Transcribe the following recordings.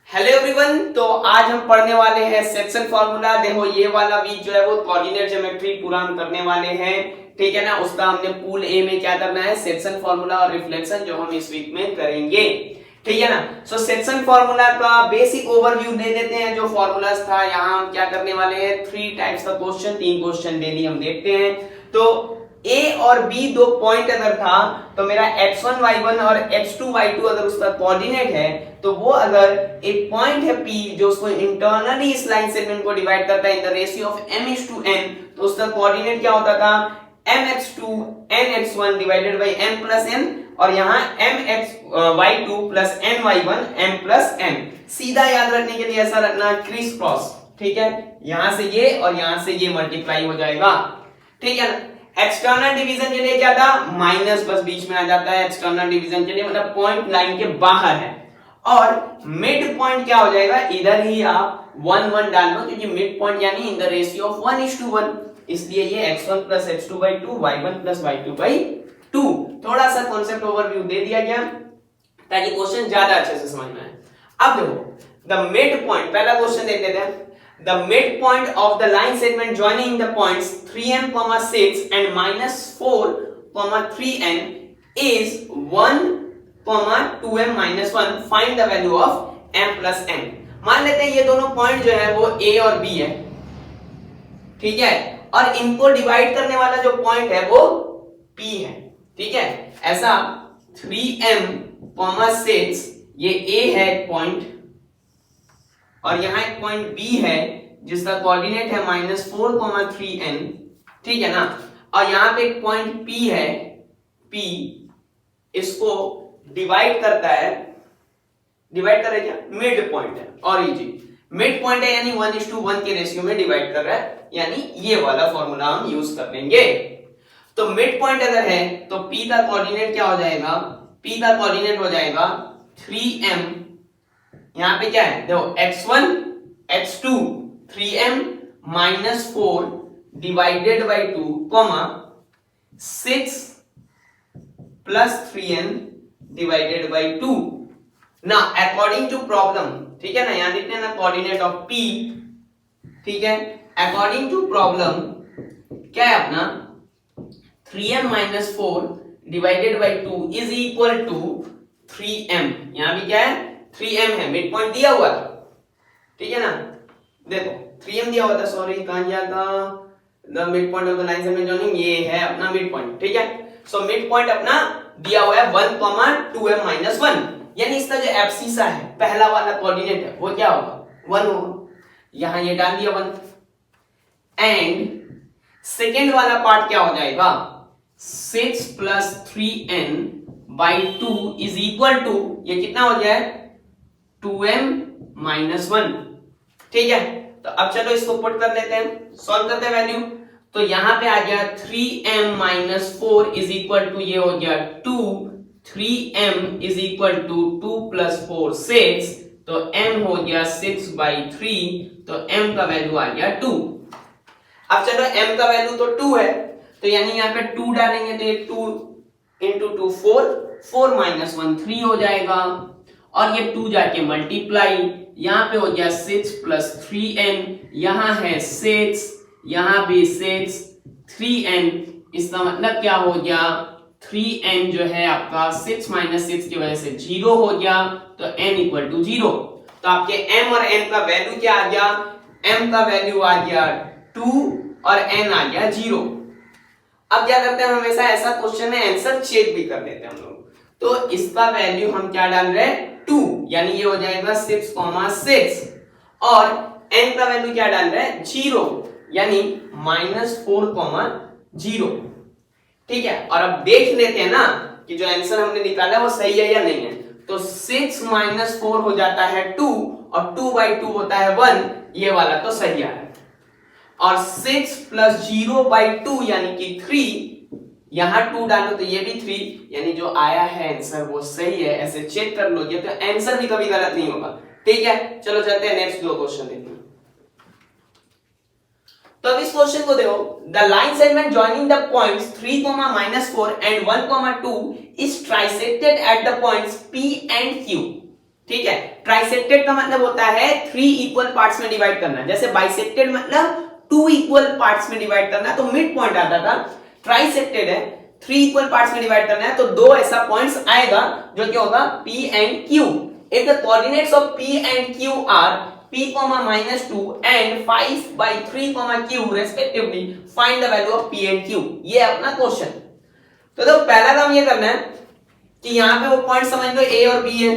Hello everyone. तो आज हम पढ़ने वाले हैं सेक्शन फार्मूला। देखो ये वाला वीक जो है वो कोऑर्डिनेट ज्योमेट्री पूरा हम करने वाले हैं, ठीक है ना। उसका हमने पूल ए में क्या करना है, सेक्शन फार्मूला और रिफ्लेक्शन, जो हम इस वीक में करेंगे, ठीक है ना। सो सेक्शन फार्मूला का बेसिक ओवरव्यू दे देते हैं। जो फार्मूलाज था, यहाँ हम क्या करने वाले हैं, 3 टाइप्स का क्वेश्चन, 3 क्वेश्चन डेली हम देखते हैं। तो A और B दो पॉइंट अगर था, तो मेरा x1 y1 और x2 y2 अगर उसका कोऑर्डिनेट है, तो वो अगर एक पॉइंट है P जो उसको इंटरनली इस लाइन सेगमेंट को डिवाइड करता है in the ratio of m:n, तो उसका कोऑर्डिनेट क्या होता था, mx2 nx1 divided by m plus n, और यहाँ mxy2 plus ny1 m plus n। सीधा याद रखने के लिए ऐसा रखना, क्रिस क्रॉस, ठीक है। यहां से ये और यहां से ये मल्टीप्लाई हो जाएगा, ठीक है ना। एक्सटर्नल डिवीजन के लिए क्या था, माइनस बस बीच में आ जाता है एक्सटर्नल डिवीजन के लिए, मतलब पॉइंट लाइन के बाहर है। और मिड पॉइंट क्या हो जाएगा, इधर ही आप 1 1 डाल लो, क्योंकि मिड पॉइंट यानी इन द रेशियो ऑफ 1:1, इसलिए ये x1 plus x2/2 y1 plus y2/2। थोड़ा सा कॉन्सेप्ट ओवरव्यू दे दिया गया ताकि क्वेश्चन ज्यादा अच्छे से समझ में आए। अब देखो द मिड पॉइंट, पहला क्वेश्चन देख लेते हैं। The midpoint of the line segment joining the points 3m, 6 and -4, 3n is 1, 2m minus 1. Find the value of m plus n. मान लेते हैं ये दोनों पॉइंट जो है वो a और b है, ठीक है, और इनको डिवाइड करने वाला जो पॉइंट है वो p है, ठीक है। ऐसा 3m, 6 ये a है पॉइंट, और यहाँ एक पॉइंट B है जिसका कोऑर्डिनेट है -4, 3n, ठीक है ना। और यहाँ पे एक पॉइंट P है, P इसको डिवाइड करता है, डिवाइड कर रहा है क्या, मिड पॉइंट है, ऑरिजिन मिड पॉइंट है, यानी 1:1 के रेशियो में डिवाइड कर रहा है, यानी ये वाला फॉर्मूला हम यूज कर लेंगे। तो मिड पॉइंट अगर है तो P का कोऑर्डिनेट क्या हो जाएगा, P का कोऑर्डिनेट हो जाएगा 3m, यहां पे क्या है देखो, x1 x2 3m -4 divided by 2, 6 plus 3n divided by 2 ना, अकॉर्डिंग टू प्रॉब्लम, ठीक है ना। यहां लिखते ना कोऑर्डिनेट ऑफ p, ठीक है। अकॉर्डिंग टू प्रॉब्लम क्या है अपना, 3m -4 divided by 2 is equal to 3m, यहां भी क्या है 3m है, मिड पॉइंट दिया हुआ था, ठीक है ना। देखो 3m दिया हुआ था, सॉरी कहां गया था, the mid point of the line segment joining, ये है अपना मिड पॉइंट, ठीक है। सो मिड पॉइंट अपना दिया हुआ है 1, 2m minus 1, यानी इसका जो एब्सिसा है, पहला वाला कोऑर्डिनेट है, वो क्या होगा 1 होगा, यहां ये डाल दिया 1। एंड सेकेंड वाला पार्ट क्या हो जाएगा, 6 plus 3n by 2 is equal to, ये कितना हो जाए 2m minus 1, ठीक है। तो अब चलो इसको पुट कर लेते हैं, सॉल्व करते हैं वैल्यू। तो यहां पे आ गया 3m minus 4 is equal to, ये हो गया 2, 3m is equal to 2 plus 4 6, तो m हो गया 6/3, तो m का वैल्यू आ गया 2। अब चलो m का वैल्यू तो 2 है, तो यानी यहाँ पे 2 डालेंगे तो ये 2 into 2 4, 4 minus 1 3 हो जाएगा, और ये 2 जाके मल्टीप्लाई, यहां पे हो गया 6 प्लस 3n, यहां है 6, यहां भी 6, 3n, इसका मतलब क्या हो गया, 3n जो है आपका 6 माइनस 6 की वजह से 0 हो गया, तो n इक्वल टू 0। तो आपके m और n का वैल्यू क्या आ गया, m का वैल्यू आ गया 2 और n आ गया 0। अब क्या करते हैं, हमेशा ऐसा क्वेश्चन में आंसर चेक भी कर लेते हैं हम लोग। तो इसका वैल्यू हम क्या डाल रहे हैं 2, यानी ये हो जाएगा 6, 6, और n का वैल्यू क्या डाल रहे हैं 0, यानी -4, 0, ठीक है। और अब देख लेते हैं ना कि जो आंसर हमने निकाला वो सही है या नहीं है। तो 6 - 4 हो जाता है 2, और 2/2 होता है 1, ये वाला तो सही आ रहा है। और 6 प्लस 0/2 यानी कि 3, यहां 2 डालो तो ये भी 3, यानी जो आया है आंसर वो सही है। ऐसे चेक कर लोगे तो आंसर भी कभी गलत नहीं होगा, ठीक है। चलो चलते हैं नेक्स्ट दो क्वेश्चन देखते हैं। तो अब इस क्वेश्चन को देखो, the line segment joining the points 3, -4 and 1, 2 is trisected at the points P and Q। ठीक है। ट्राइसेक्टेड का मतलब होता है 3 इक्वल पार्ट्स में डिवाइड करना, जैसे बाइसेक्टेड मतलब 2 इक्वल पार्ट्स में डिवाइड करना, तो मिड पॉइंट आता था। ट्राइसेक्टेड है 3 इक्वल पार्ट्स में डिवाइड करना है, तो 2 ऐसा पॉइंट्स आएगा जो कि होगा P and Q। If the coordinates of P and Q are P, -2 and 5/3, Q respectively, find the value of P and Q। ये अपना क्वेश्चन। तो पहला काम ये करना है कि यहां पे वो पॉइंट समझ लो A और B है,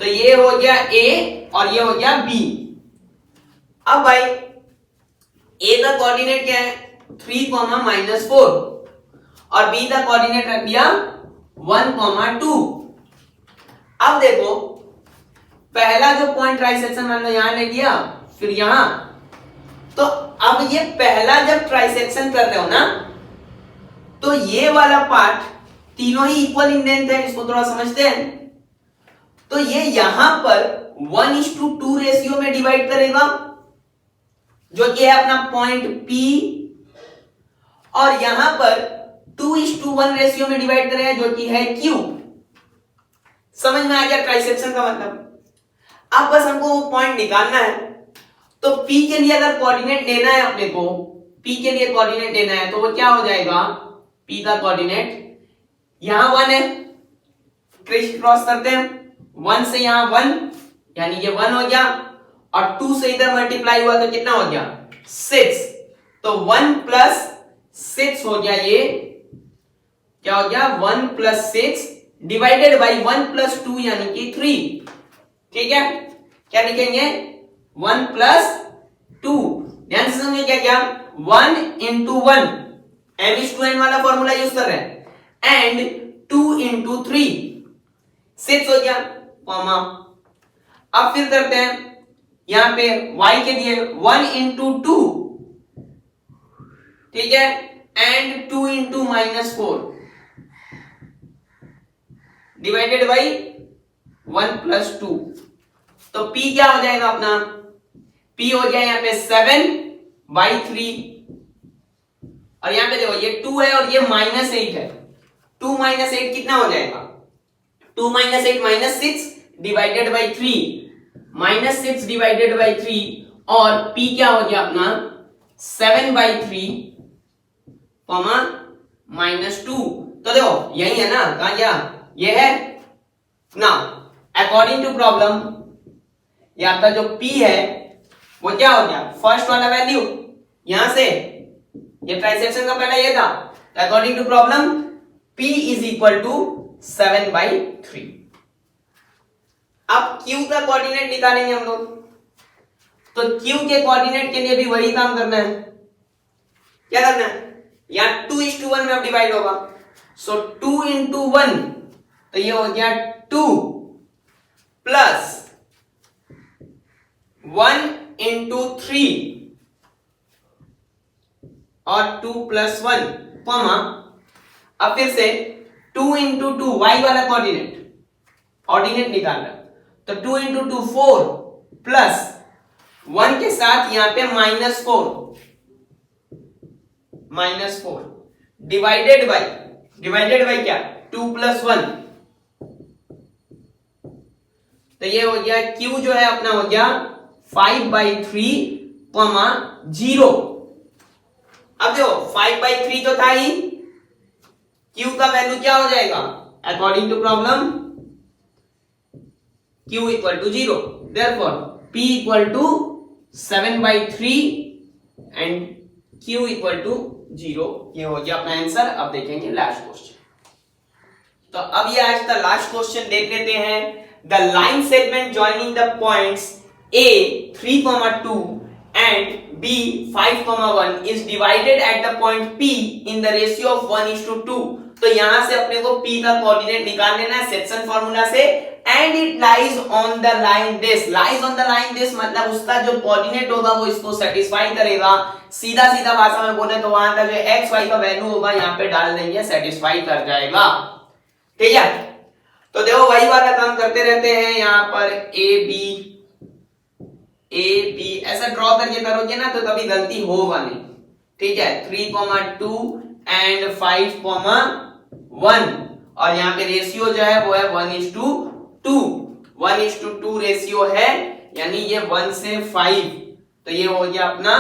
तो ये हो गया A और ये हो गया B। अब भाई A का कोऑर्डिनेट क्या है 3, -4 और B का कोऑर्डिनेट रख दिया 1, 2। अब देखो पहला जो पॉइंट ट्राइसेक्शन मैंने यहां ले लिया, फिर यहां, तो अब ये पहला जब ट्राइसेक्शन कर रहे हो ना, तो ये वाला पार्ट तीनों ही इक्वल इन लेंथ है, इसको थोड़ा समझते हैं। तो ये यहां पर 1:2 रेशियो में डिवाइड करेगा, जो कि है अपना पॉइंट P, और यहां पर 2:1 रेशियो में डिवाइड करेगा, जो कि है Q। समझ में आ गया ट्राइसेक्शन का मतलब। अब बस हमको वो पॉइंट निकालना है। तो P के लिए अगर कोऑर्डिनेट लेना है अपने को, P के लिए कोऑर्डिनेट लेना है, तो वो क्या हो जाएगा, P का कोऑर्डिनेट यहां 1 है, क्रिस क्रॉस करते हैं, 1 से यहां 1, यानी ये 1 हो गया, और 2 से इधर मल्टीप्लाई हुआ तो कितना हो गया 6, तो 1 + 6 हो गया, ये क्या हो गया 1 + 6 डिवाइडेड बाई 1 + 2 यानी कि 3। ठीक है, क्या लिखेंगे 1 + 2। ध्यान से समझिए क्या क्या 1 × 1 m/n वाला फॉर्मूला यूज कर रहे हैं, एंड 2 × 3 6 हो गया, कॉमा। अब फिर करते हैं यहां पे y के लिए 1 × 2, ठीक है, एंड 2 × -4 डिवाइडेड बाई 1 + 2। तो P क्या हो जाएगा अपना, P हो गया यहाँ पे 7/3, और यहां पे देखो ये 2 है और ये -8 है, 2 - 8 कितना हो जाएगा 2 - 8 -6 डिवाइडेड बाई 3, -6 डिवाइडेड बाई 3, और P क्या हो गया अपना 7/3, -2। तो देखो यही है ना, कहा गया ये है ना। अकॉर्डिंग टू प्रॉब्लम ये आपका जो P है वो क्या हो गया, फर्स्ट वाला वैल्यू यहां से, ये ट्राइसेक्शन का पहला ये था, अकॉर्डिंग टू प्रॉब्लम P = 7/3। अब Q का कोऑर्डिनेट निकालेंगे हम लोग, तो Q के कोऑर्डिनेट के लिए भी वही काम करना है। क्या करना है, यहां 2:1 में अब डिवाइड होगा, सो 2 × 1, तो ये हो गया 2 प्लस 1 × 3 और 2 + 1, कॉमा। अब फिर से 2 × 2 y वाला कोऑर्डिनेट निकालना, तो 2 × 2 4 प्लस 1 के साथ यहां पे -4 डिवाइडेड बाई क्या 2 + 1, तो ये हो गया Q जो है अपना हो गया 5/3, 0। अब देखो 5/3 तो था ही, Q का वैल्यू क्या हो जाएगा, according to problem Q = 0, therefore P = 7/3 and Q = 0। ये हो गया अपना आंसर। अब देखेंगे लास्ट क्वेश्चन। तो अब ये आज का लास्ट क्वेश्चन देख लेते हैं। The line segment joining the points A 3,2 and B 5,1 is divided at the point P in the ratio of 1:2। तो यहां से अपने को P का कोऑर्डिनेट निकाल लेना है सेक्शन फार्मूला से, and it lies on the line this. Lies on the line this मतलब उसका जो कोऑर्डिनेट होगा वो इसको सेटिस्फाई करेगा। सीधा सीधा भाषा में बोले तो वहां का जो x y का वैल्यू होगा यहाँ पे डाल देंगे, सेटिस्फाई कर जाएगा। ठीक है, तो देखो वही वाला काम करते रहते हैं। यहाँ पर ए बी ऐसा ड्रॉ करके करोगे ना तो कभी गलती होगा नहीं। ठीक है, 3,2 and 5,1, और यहाँ पे रेशियो जो है वो है 1:2, 1:2 रेशियो है, यानी ये 1 से 5, तो ये हो गया अपना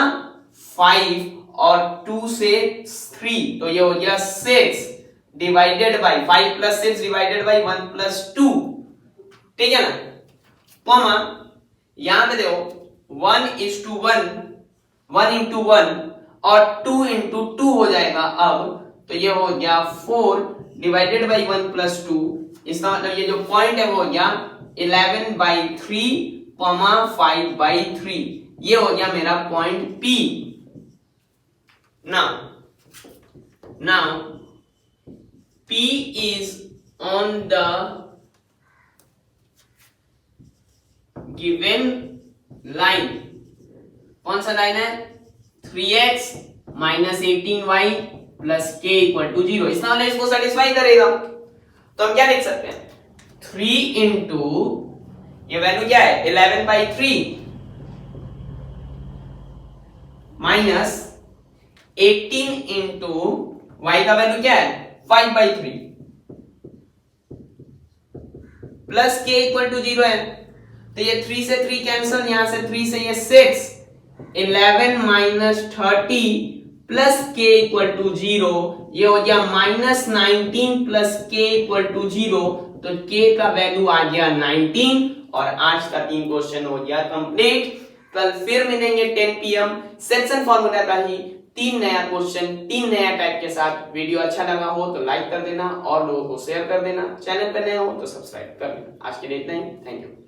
5 और 2 से 3, तो ये हो गया 6 डिवाइडेड बाई 5 + 6 डिवाइडेड बाई 1 + 2, ठीक है ना। कॉमा यहां पे देखो 1:1, 1 और 2 हो जाएगा अब, तो ये हो गया 4 डिवाइडेड बाई 1 + 2, इसका मतलब ये जो पॉइंट है वो हो गया 11/3, 5/3, ये हो गया मेरा point P। now P is on the given line, कौन सा लाइन है, 3x - 18y + k = 0, इसका मतलब इसको सेटिस्फाई करेगा। तो हम क्या लिख सकते हैं, 3 इंटू ये वैल्यू क्या है 11/3 माइनस 18 इंटू y का वैल्यू क्या है 5/3 प्लस k = 0 है, तो ये 3 से 3 कैंसिल, यहां से 3 से ये 6, 11 - 30 प्लस k = 0, ये हो गया -19 प्लस k = 0, तो k का वैल्यू आ गया 19, और आज का 3 क्वेश्चन हो गया कंप्लीट। कल फिर मिलेंगे 10 PM सेक्शन फॉर्मूला का ही 3 नया क्वेश्चन 3 नया टाइप के साथ। वीडियो अच्छा लगा हो तो लाइक कर देना और लोगों को शेयर कर देना, चैनल पर नए हो तो सब्सक्राइब कर देना। आज के लिए इतना ही, थैंक यू।